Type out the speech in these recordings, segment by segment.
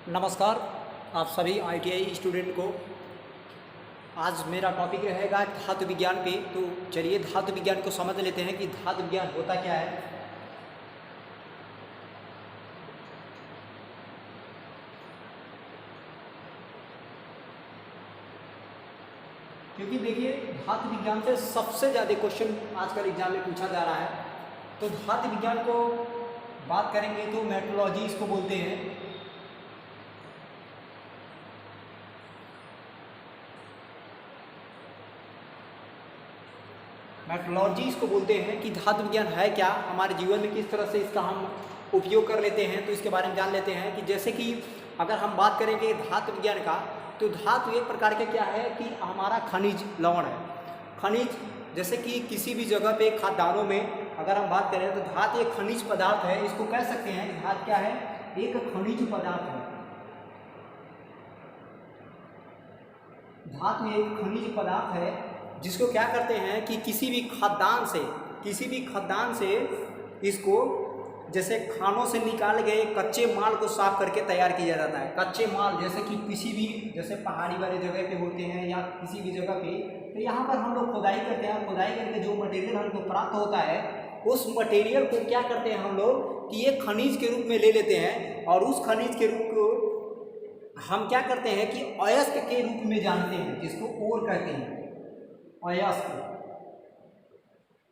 नमस्कार आप सभी आईटीआई स्टूडेंट को। आज मेरा टॉपिक रहेगा धातु विज्ञान पे। तो चलिए धातु विज्ञान को समझ लेते हैं कि धातु विज्ञान होता क्या है। क्योंकि देखिए धातु विज्ञान से सबसे ज़्यादा क्वेश्चन आजकल एग्जाम में पूछा जा रहा है। तो धातु विज्ञान को बात करेंगे तो मेट्रोलॉजी इसको बोलते हैं। मेट्रोलॉजी इसको बोलते हैं कि धातु विज्ञान है क्या, हमारे जीवन में किस तरह से इसका हम उपयोग कर लेते हैं। तो इसके बारे में जान लेते हैं कि जैसे कि अगर हम बात करेंगे धातु विज्ञान का, तो धातु एक प्रकार का क्या है कि हमारा खनिज लवण है। खनिज जैसे कि किसी भी जगह पे खाद्यान्नों में अगर हम बात करें तो धातु एक खनिज पदार्थ है। इसको कह सकते हैं कि धातु क्या है, एक खनिज पदार्थ है। धातु एक खनिज पदार्थ है जिसको क्या करते हैं कि किसी भी खाद्यान्न से इसको जैसे खानों से निकाल गए कच्चे माल को साफ करके तैयार किया जाता है। कच्चे माल जैसे कि किसी भी जैसे पहाड़ी वाले जगह पे होते हैं या किसी भी जगह पे, तो यहाँ पर हम लोग खुदाई करते हैं। खुदाई करके जो मटेरियल हमको प्राप्त होता है उस मटेरियल को क्या करते हैं हम लोग कि एक खनिज के रूप में ले लेते हैं, और उस खनिज के रूप को हम क्या करते हैं कि अयस्क के रूप में जानते हैं, जिसको ओर कहते हैं। अयस्क,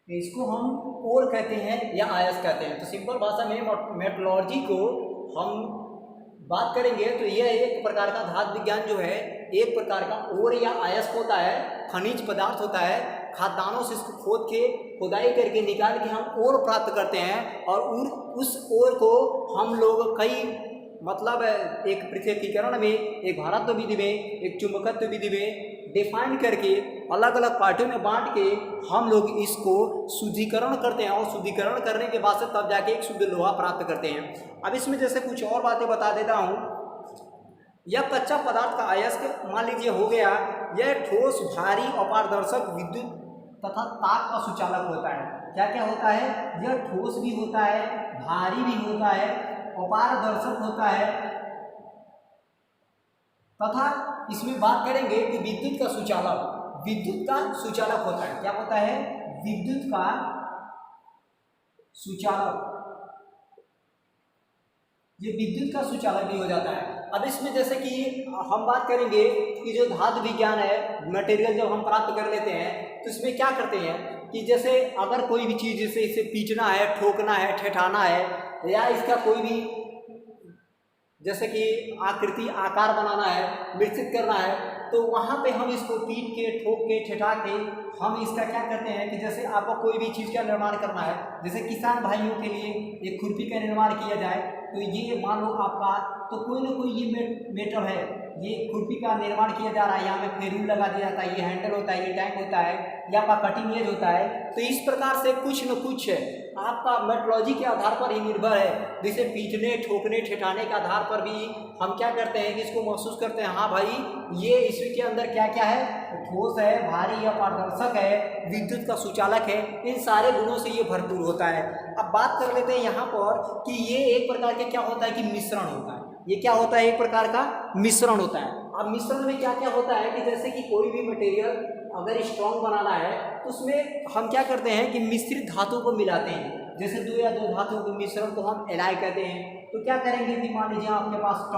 इसको हम ओर कहते हैं या अयस्क कहते हैं। तो सिंपल भाषा में मेट्रोलॉजी को हम बात करेंगे तो यह एक प्रकार का धातु विज्ञान जो है एक प्रकार का ओर या अयस्क होता है, खनिज पदार्थ होता है। खाद्यान्नों से इसको खोद के खुदाई करके निकाल के हम ओर प्राप्त करते हैं, और उस ओर को हम लोग कई मतलब एक पृथक्कीकरण में, एक घनत्व विधि में, एक चुंबकत्व विधि में डिफाइन करके अलग अलग पार्टियों में बांट के हम लोग इसको शुद्धिकरण करते हैं, और शुद्धिकरण करने के बाद से तब जाके एक शुद्ध लोहा प्राप्त करते हैं। अब इसमें जैसे कुछ और बातें बता देता हूँ। यह कच्चा पदार्थ का अयस्क मान लीजिए हो गया, यह ठोस, भारी, अपारदर्शक, विद्युत तथा ताप का सुचालक होता है। क्या क्या होता है, यह ठोस भी होता है, भारी भी होता है, अपारदर्शक होता है, तथा इसमें बात करेंगे कि विद्युत का सुचालक होता है। क्या होता है, विद्युत का सुचालक, ये विद्युत का सुचालक भी हो जाता है। अब इसमें जैसे कि हम बात करेंगे कि जो धातु विज्ञान है, मटेरियल जब हम प्राप्त कर लेते हैं तो इसमें क्या करते हैं कि जैसे अगर कोई भी चीज़ जैसे इसे पीटना है, ठोकना है, ठेठाना है, या इसका कोई भी जैसे कि आकृति आकार बनाना है, विकसित करना है, तो वहाँ पे हम इसको पीट के, ठोक के, ठेठा के हम इसका क्या करते हैं कि जैसे आपको कोई भी चीज़ का निर्माण करना है, जैसे किसान भाइयों के लिए एक खुरपी का निर्माण किया जाए, तो ये मान लो आपका तो कोई ना कोई ये मेटल है, ये खुरपी का निर्माण किया जा रहा है, यहाँ में फेरूल लगा दिया जाता है, ये हैंडल होता है, ये टैंक होता है, या आपका कटिंग एज होता है। तो इस प्रकार से कुछ न कुछ आपका मेट्रोलॉजी के आधार पर ही निर्भर है, जिसे पीटने, ठोकने, ठेठाने के आधार पर भी हम क्या करते हैं कि इसको महसूस करते हैं, हाँ भाई ये इसके अंदर क्या क्या है, ठोस है, भारी है, पारदर्शक है, विद्युत का सुचालक है, इन सारे गुणों से ये भरपूर होता है। अब बात कर लेते हैं यहाँ पर कि ये एक प्रकार के क्या होता है कि मिश्रण होता है। ये क्या होता है, एक प्रकार का मिश्रण होता है। अब मिश्रण में क्या क्या होता है कि जैसे कि कोई भी मटेरियल अगर स्ट्रॉन्ग बनाना है तो उसमें हम क्या करते हैं कि मिश्रित धातुओं को मिलाते हैं। जैसे दो या दो धातुओं के मिश्रण को हम एलॉय कहते हैं। तो क्या करेंगे कि मान लीजिए आपके पास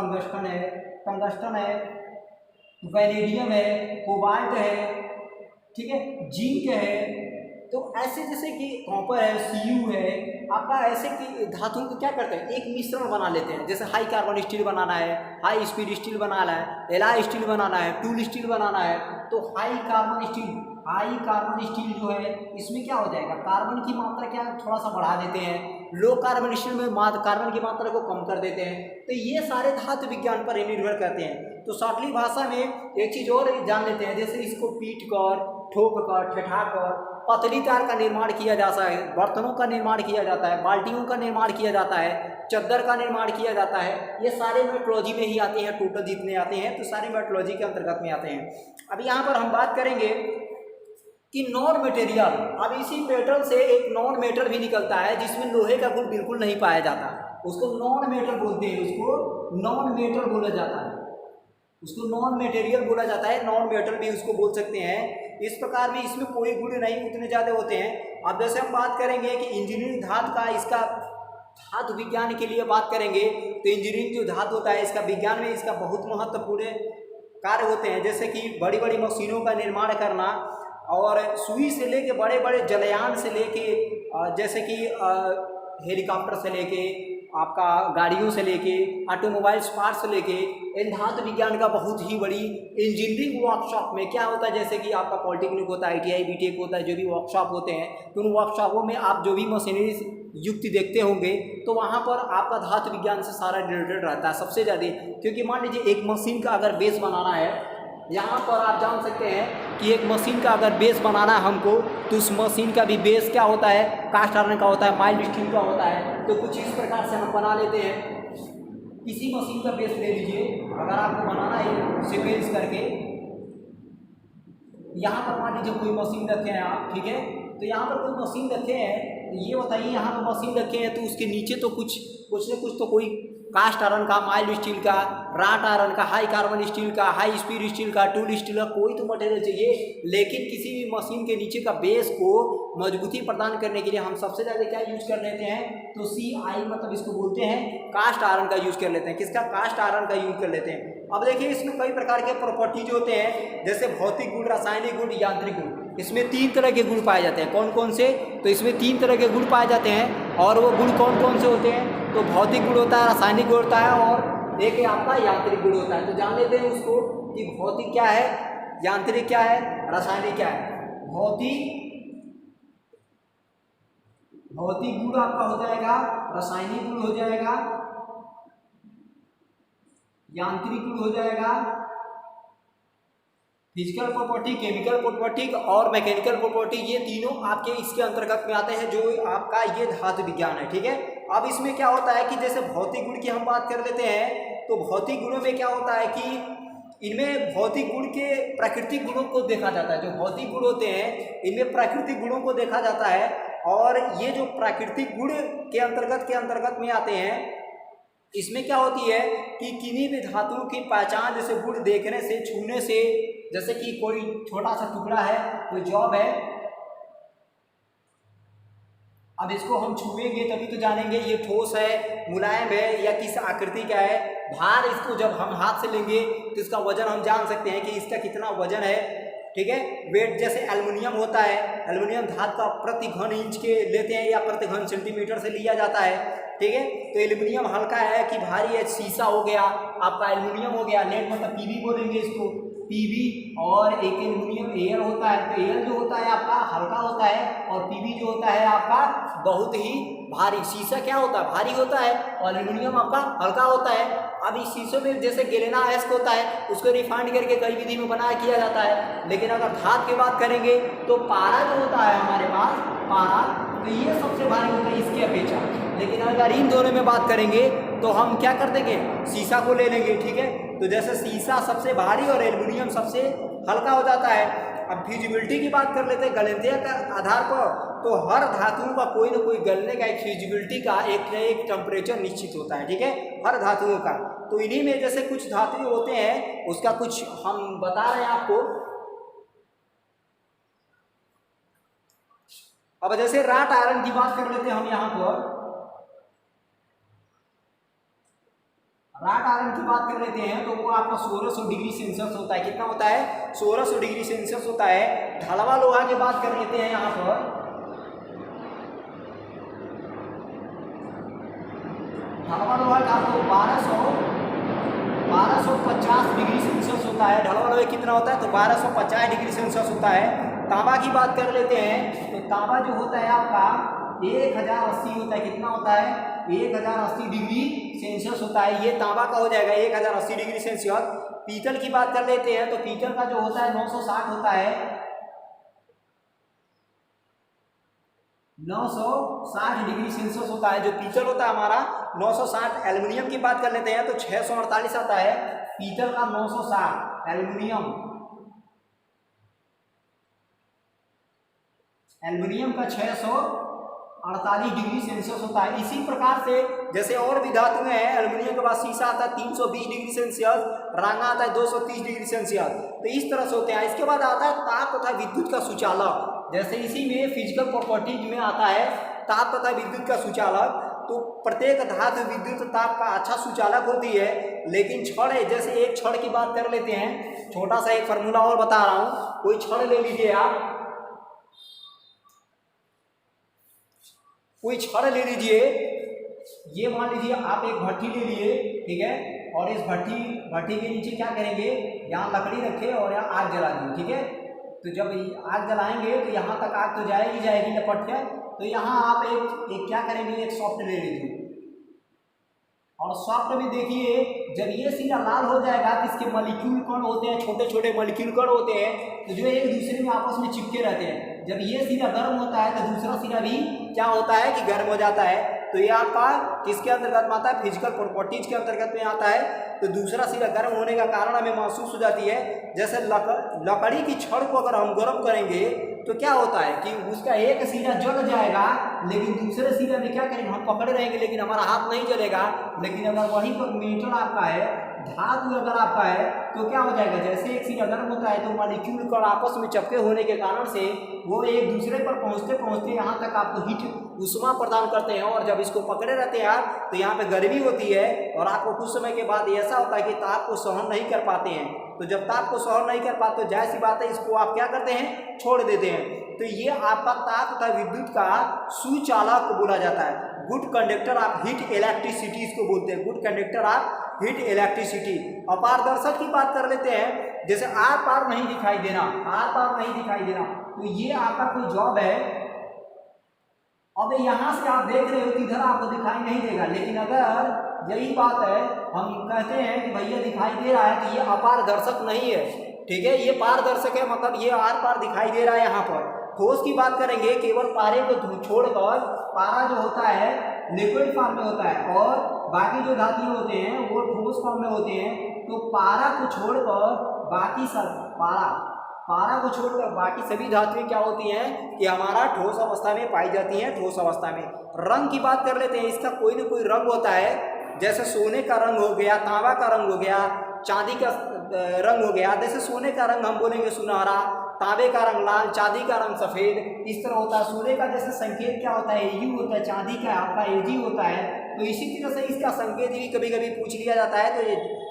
टंगस्टन है, वैनेडियम है, कोबाल्ट है, ठीक है, जिंक है, तो ऐसे जैसे कि कॉपर है, सीयू है, आपका ऐसे कि धातुओं को क्या करते हैं एक मिश्रण बना लेते हैं। जैसे हाई कार्बन स्टील बनाना है, हाई स्पीड स्टील बनाना है, एलॉय स्टील बनाना है, टूल स्टील बनाना है, तो हाई कार्बन स्टील जो है इसमें क्या हो जाएगा, कार्बन की मात्रा क्या थोड़ा सा बढ़ा देते हैं, लो कार्बन स्टील में कार्बन की मात्रा को कम कर देते हैं। तो ये सारे धातु विज्ञान पर निर्भर करते हैं। तो शॉर्टली भाषा में एक चीज़ और जान लेते हैं, जैसे इसको पीट कर, ठोक कर, ठेठा कर पतली तार का निर्माण किया जाता है, बर्तनों का निर्माण किया जाता है, बाल्टियों का निर्माण किया जाता है, चद्दर का निर्माण किया जाता है। ये सारे मेट्रोलॉजी में ही आते हैं, टोटल जितने आते हैं तो सारे मेट्रोलॉजी के अंतर्गत में आते हैं। अब यहाँ पर हम बात करेंगे कि नॉन मटेरियल, अब इसी मेटल से एक नॉन मेटल भी निकलता है जिसमें लोहे का गुण बिल्कुल नहीं पाया जाता। उसको नॉन मेटल बोलते हैं, उसको नॉन मेटल बोला जाता है, उसको नॉन मटेरियल बोला जाता है, नॉन मेटल भी उसको बोल सकते हैं। इस प्रकार में इसमें कोई गुण नहीं उतने ज़्यादा होते हैं। अब जैसे हम बात करेंगे कि इंजीनियरिंग धातु का, इसका धातु विज्ञान के लिए बात करेंगे तो इंजीनियरिंग जो धातु होता है इसका विज्ञान में इसका बहुत महत्वपूर्ण कार्य होते हैं, जैसे कि बड़ी बड़ी मशीनों का निर्माण करना और सुई से लेके बड़े बड़े जलयान से लेके जैसे कि हेलीकॉप्टर से लेके आपका गाड़ियों से लेके ऑटोमोबाइल्स पार्ट से लेके इन धातु विज्ञान का बहुत ही बड़ी इंजीनियरिंग वर्कशॉप में क्या होता है, जैसे कि आपका पॉलिटेक्निक होता है, ITI BTech होता है, जो भी वर्कशॉप होते हैं तो उन वर्कशॉपों में आप जो भी मशीनरी युक्ति देखते होंगे तो वहाँ पर आपका धातु विज्ञान से सारा रिलेटेड रहता है सबसे ज़्यादा। क्योंकि मान लीजिए एक मशीन का अगर बेस बनाना है, यहाँ पर आप जान सकते हैं कि एक मशीन का अगर बेस बनाना है हमको तो उस मशीन का भी बेस क्या होता है, कास्ट आयरन का होता है, माइल्ड स्टील का होता है। तो कुछ इस प्रकार से हम बना लेते हैं। किसी मशीन का बेस ले लीजिए, अगर आपको बनाना है सीक्वेंस करके, यहाँ पर मान लीजिए कोई मशीन रखे हैं आप, ठीक है, तो यहाँ पर कोई मशीन रखे हैं, ये बताइए यहाँ पर मशीन रखे हैं तो उसके नीचे तो कुछ न कुछ तो कोई कास्ट आयरन का, माइल्ड स्टील का, राट आयरन का, हाई कार्बन स्टील का, हाई स्पीड स्टील का, टूल स्टील का कोई तो मटेरियल चाहिए। लेकिन किसी भी मशीन के नीचे का बेस को मजबूती प्रदान करने के लिए हम सबसे ज़्यादा क्या यूज कर लेते हैं, तो CI मतलब इसको बोलते हैं कास्ट आयरन का यूज कर लेते हैं। किसका? कास्ट आयरन का यूज कर लेते हैं। अब देखिए इसमें कई प्रकार के प्रॉपर्टीज होते हैं, जैसे भौतिक गुण, रासायनिक गुण, यांत्रिक गुण। इसमें 3 तरह के गुण पाए जाते हैं। कौन कौन से? तो इसमें 3 तरह के गुण पाए जाते हैं। और वो गुण कौन कौन से होते हैं? तो भौतिक गुण होता है, रासायनिक गुण होता है और एक आपका यांत्रिक गुण होता है। तो जान लेते हैं उसको कि भौतिक क्या है, यांत्रिक क्या है, रासायनिक क्या है। भौतिक गुण आपका हो जाएगा, रासायनिक गुण हो जाएगा, यांत्रिक गुण हो जाएगा, फिजिकल प्रॉपर्टी, केमिकल प्रॉपर्टी और मैकेनिकल प्रॉपर्टी। ये तीनों आपके इसके अंतर्गत में आते हैं जो आपका ये धातु विज्ञान है, ठीक है। अब इसमें क्या होता है कि जैसे भौतिक गुण की हम बात कर लेते हैं, तो भौतिक गुणों में क्या होता है कि इनमें भौतिक गुण के प्राकृतिक गुणों को देखा जाता है। जो भौतिक गुण होते हैं इनमें प्राकृतिक गुणों को देखा जाता है, और ये जो प्राकृतिक गुण के अंतर्गत में आते हैं, इसमें क्या होती है कि किन्हीं भी धातुओं की पहचान जैसे गुण देखने से, छूने से, जैसे कि कोई छोटा सा टुकड़ा है, कोई जॉब है, अब इसको हम छुएंगे तभी तो जानेंगे ये ठोस है, मुलायम है या किस आकृति का है। भार इसको जब हम हाथ से लेंगे तो इसका वजन हम जान सकते हैं कि इसका कितना वजन है, ठीक है। वेट जैसे एल्युमिनियम होता है, एल्युमिनियम धातु का प्रति घन इंच के लेते हैं या प्रति घन सेंटीमीटर से लिया जाता है, ठीक है। तो एल्युमिनियम हल्का है कि भारी है, शीशा हो गया आपका, एल्युमिनियम हो गया, लेड मतलब PB बोलेंगे इसको, PB। और एक एल्युमिनियम एयर होता है, तो एयर जो होता है आपका हल्का होता है, और PB जो होता है आपका बहुत ही भारी। शीशा क्या होता है? भारी होता है, और एल्युमिनियम आपका हल्का होता है। अब इस शीशों में जैसे गैल्वेनाइज्ड होता है, उसको रिफाइंड करके कई विधि में बनाया किया जाता है। लेकिन अगर धातु की बात करेंगे तो पारा जो होता है हमारे पास, पारा, तो ये सबसे भारी होता है इसकी अपेक्षा। लेकिन अगर इन दोनों में बात करेंगे तो हम क्या कर देंगे, शीशा को ले लेंगे, ठीक है। तो जैसे शीशा सबसे भारी और एल्युमिनियम सबसे हल्का हो जाता है। अब फिजिबिलिटी की बात कर लेते हैं गलनते के आधार पर, तो हर धातुओं का कोई ना कोई गलने का एक फिजिबिलिटी का एक न एक टेम्परेचर निश्चित होता है, ठीक है, हर धातुओं का। तो इन्हीं में जैसे कुछ धातुएं होते हैं, उसका कुछ हम बता रहे हैं आपको। अब जैसे राट आयरन की बात कर लेते हैं हम यहाँ पर, राट आयरन की बात कर लेते हैं तो वो आपका 1600 डिग्री सेल्सियस होता है। कितना होता है? 1600 डिग्री सेल्सियस होता है। ढलवा लोहा की बात कर लेते हैं यहाँ पर, ढलवा लोहा का तो 1250 डिग्री सेल्सियस होता है। ढलवा लोहा कितना होता है? तो 1250 डिग्री सेल्सियस होता है। तांबा की बात कर लेते हैं तो तांबा जो होता है आपका 1080 होता है। कितना होता है? 1080 डिग्री सेल्सियस होता है। ये तांबा का हो जाएगा 1080 डिग्री सेल्सियस। पीतल की बात कर लेते हैं तो पीतल का जो होता है 960 होता है, 960 डिग्री सेल्सियस होता है जो पीतल होता है हमारा 960। एल्युमिनियम की बात कर लेते हैं तो 648 आता है, पीतल का 960, एल्युमिनियम का 48 डिग्री सेल्सियस होता है। इसी प्रकार से जैसे और भी धातुएं हैं, एल्युमिनियम के बाद शीशा आता है 320 डिग्री सेल्सियस, रांगा आता है 230 डिग्री सेल्सियस, तो इस तरह से होते हैं। इसके बाद आता है ताप तथा विद्युत का सुचालक। जैसे इसी में फिजिकल प्रॉपर्टीज में आता है ताप तथा विद्युत का सुचालक। तो प्रत्येक धातु विद्युत ताप का अच्छा सुचालक होती है, लेकिन छड़ है, जैसे एक छड़ की बात कर लेते हैं, छोटा सा एक फार्मूला और बता रहा हूं। कोई छड़ ले लीजिए आप, कोई छड़ ले लीजिए, ये मान लीजिए आप एक भट्टी ले लिए, ठीक है, और इस भट्टी के नीचे क्या करेंगे, यहाँ लकड़ी रखे और यहाँ आग जला दिए, ठीक है। तो जब आग जलाएंगे तो यहाँ तक आग तो जाएगी लपट के, तो यहाँ आप एक क्या करेंगे, एक सॉफ्ट ले लीजिए, और सॉफ्ट में देखिए जब ये सिरा लाल हो जाएगा तो इसके मॉलिक्यूल कण होते हैं, छोटे छोटे मॉलिक्यूल कण होते हैं, तो जो एक दूसरे में आपस में चिपके रहते हैं। जब ये सिरा गर्म होता है तो दूसरा सिरा भी क्या होता है कि गर्म हो जाता है। तो ये आपका किसके अंतर्गत में आता है, फिजिकल प्रॉपर्टीज के अंतर्गत में आता है। तो दूसरा सिरा गर्म होने का कारण हमें महसूस हो जाती है। जैसे लकड़ी की छड़ को अगर हम गर्म करेंगे तो क्या होता है कि उसका एक सिरा जल जाएगा, लेकिन दूसरे सिरे में क्या करेंगे, हम पकड़े रहेंगे लेकिन हमारा हाथ नहीं जलेगा। लेकिन अगर वहीं पर मेटल आपका है, धातु अगर आपका है, तो क्या हो जाएगा, जैसे एक सिरा गर्म होता है तो मॉलिक्यूल कण आपस में चिपके होने के कारण से वो एक दूसरे पर पहुंचते पहुंचते यहाँ तक आपको हीट उष्मा प्रदान करते हैं, और जब इसको पकड़े रहते हैं आप तो यहाँ पे गर्मी होती है, और आपको कुछ समय के बाद ऐसा होता है कि ताप को सहन नहीं कर पाते हैं। तो जब ताप को सहन नहीं कर पाते तो जाहिर सी बात है इसको आप क्या करते हैं, छोड़ देते हैं। तो ये आपका ताप तथा विद्युत का सुचालक बोला जाता है। Good conductor of heat electricity इसको बोलते हैं, good conductor of heat electricity. अपारदर्शक की बात कर लेते हैं, जैसे आर पार नहीं दिखाई देना, आर पार नहीं दिखाई देना, तो ये आपका कोई जॉब है। अब यहाँ से आप देख रहे हो कि इधर आपको दिखाई नहीं देगा, लेकिन अगर यही बात है, हम कहते हैं कि भैया दिखाई दे रहा है, तो ये अपारदर्शक नहीं है, ठीक है, ये पारदर्शक है, मतलब ये आर पार दिखाई दे रहा है। यहाँ पर ठोस की बात करेंगे, केवल पारे को छोड़कर, पारा जो होता है लिक्विड फॉर्म में होता है और बाकी जो धातु होते हैं वो ठोस फॉर्म में होते हैं। तो पारा को छोड़कर बाकी सब, पारा को छोड़कर बाकी सभी धातुएं क्या होती हैं कि हमारा ठोस अवस्था में पाई जाती हैं, ठोस अवस्था में। रंग की बात कर लेते हैं, इसका कोई ना कोई रंग होता है, जैसे सोने का रंग हो गया, तांबा का रंग हो गया, चांदी का रंग हो गया। जैसे सोने का रंग हम बोलेंगे सुनहरा, तांबे का रंग लाल, चांदी का रंग सफ़ेद, इस तरह होता है। सोने का जैसे संकेत क्या होता है, यू होता है, चांदी का आपका एजी होता है। तो इसी तरह से इसका संकेत भी कभी कभी पूछ लिया जाता है, तो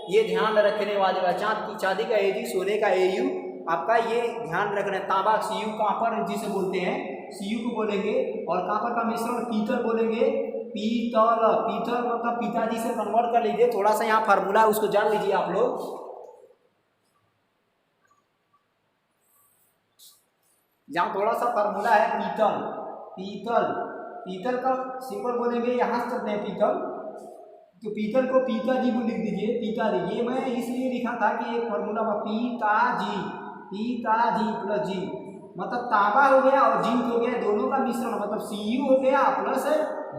ये ध्यान रखने वाले बात, चांदी का एजी, सोने का एयू, आपका ये ध्यान रखना है। तांबा सीयू, कांपर जिसे बोलते हैं सीयू को बोलेंगे, और कांपर का मिश्रण पीतल बोलेंगे, पीतल, पीतल मतलब पिताजी से कन्वर्ट कर लीजिए। थोड़ा सा यहाँ फार्मूला उसको जान लीजिए आप लोग, जहाँ थोड़ा सा फार्मूला है पीतल, पीतल, पीतल का सिंबल बोलेंगे, यहाँ से चलते हैं पीतल, तो पीतल को पिताजी को लिख दीजिए, पिताजी। ये मैं इसलिए लिखा था कि एक फार्मूला में पिताजी, पिताजी प्लस जी, मतलब तांबा हो गया और जिंक हो गया, दोनों का मिश्रण, मतलब सीयू हो गया प्लस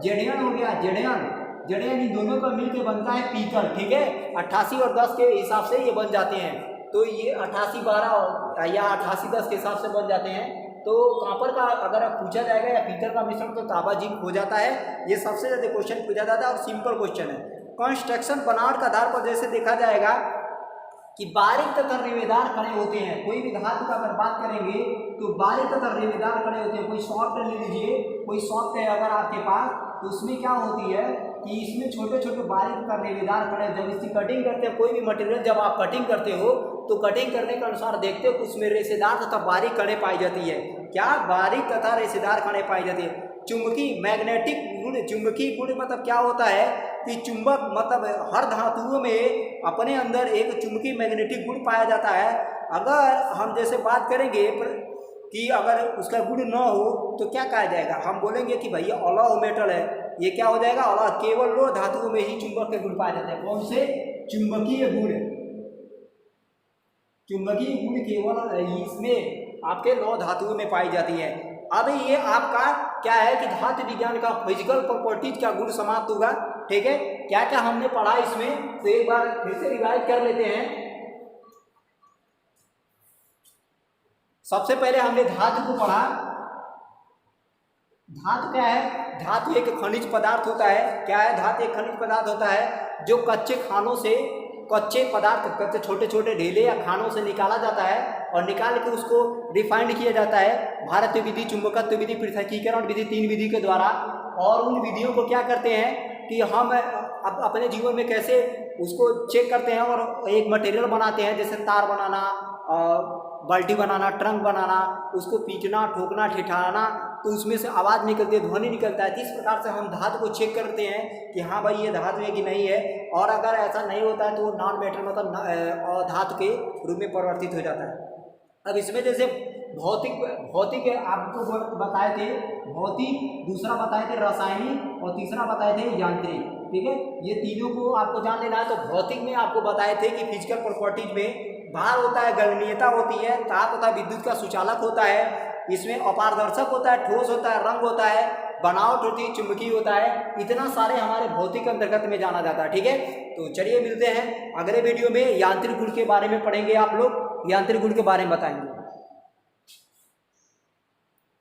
जेडियन हो गया, जेडियन इन दोनों का मिलकर बनता है पीतल, ठीक है। 88 और 10 के हिसाब से ये बन जाते हैं, तो ये 88-12 या 88-10 के हिसाब से बन जाते हैं। तो कांपर का अगर पूछा जाएगा या पीतल का मिश्रण तो तांबा जिंक हो जाता है। ये सबसे ज़्यादा क्वेश्चन पूछा जाता है और सिंपल क्वेश्चन है। कंस्ट्रक्शन बनावट के आधार पर जैसे देखा जाएगा कि बारीक तथा रेवेदार कणे होते हैं। कोई भी धातु का अगर बात करेंगे तो बारीक तथा रेवेदार कणे होते हैं। कोई सॉफ्ट ले लीजिए, कोई सॉफ्ट है अगर आपके पास, तो उसमें क्या होती है कि इसमें छोटे छोटे बारीक तथा रेवेदार कणे, जब इसकी कटिंग करते हैं, कोई भी मटेरियल जब आप कटिंग करते हो तो कटिंग करने के अनुसार देखते हो कि उसमें रेशेदार तथा बारीक कणे पाई जाती है। क्या? बारीक तथा रेशेदार कणे पाई जाती है। चुंबकी मैग्नेटिक गुण, चुंबकीय गुण मतलब क्या होता है कि चुंबक मतलब हर धातुओं में अपने अंदर एक चुंबकीय मैग्नेटिक गुण पाया जाता है। अगर हम जैसे बात करेंगे कि अगर उसका गुण न हो तो क्या कहा जाएगा, हम बोलेंगे कि भैया अलोह मेटल है, ये क्या हो जाएगा अलोह। केवल लो धातुओं में ही चुंबक के गुण पाए जाते हैं। कौन से? चुंबकीय गुण, चुंबकीय गुण केवल इसमें आपके लौह धातुओं में पाई जाती है। अब ये आपका क्या है कि धातु विज्ञान का फिजिकल प्रॉपर्टीज का गुण समाप्त होगा। ठीक है, क्या क्या हमने पढ़ा इसमें, तो एक बार फिर से रिवाइज कर लेते हैं। सबसे पहले हमने धातु को पढ़ा, धातु क्या है? धातु एक खनिज पदार्थ होता है। क्या है? धातु एक खनिज पदार्थ होता है जो कच्चे खानों से, कच्चे पदार्थ, कच्चे छोटे छोटे ढेले या खानों से निकाला जाता है और निकाल के उसको रिफाइंड किया जाता है भारतीय विधि, चुंबकत्व विधि, पृथकीकरण विधि, 3 विधि के द्वारा। और उन विधियों को क्या करते हैं कि हम अपने जीवन में कैसे उसको चेक करते हैं और एक मटेरियल बनाते हैं, जैसे तार बनाना, बाल्टी बनाना, ट्रंक बनाना, उसको पीटना, ठोकना, ठिठाना, तो उसमें से आवाज़ निकलती है, ध्वनि निकलता है। इस प्रकार से हम धातु को चेक करते हैं कि हाँ भाई ये धातु है कि नहीं है। और अगर ऐसा नहीं होता है तो नॉन मेटल मतलब धातु के रूप में परिवर्तित हो जाता है। अब इसमें जैसे भौतिक आपको बताए थे भौतिक, दूसरा बताए थे रासायनिक और तीसरा बताए थे यांत्रिक। ठीक है, ये तीनों को आपको जान लेना है। तो भौतिक में आपको बताए थे कि फिजिकल प्रॉपर्टीज में भार होता है, गलनीयता होती है, ताप होता है, विद्युत का सुचालक होता है, इसमें अपारदर्शक होता है, ठोस होता है, रंग होता है, बनावट होती है, चुंबकीय होता है। इतना सारे हमारे भौतिक अंतर्गत में जाना जाता है। ठीक है, तो चलिए मिलते हैं अगले वीडियो में। यांत्रिक गुण के बारे में पढ़ेंगे, आप लोग यांत्रिक गुण के बारे में बताएंगे।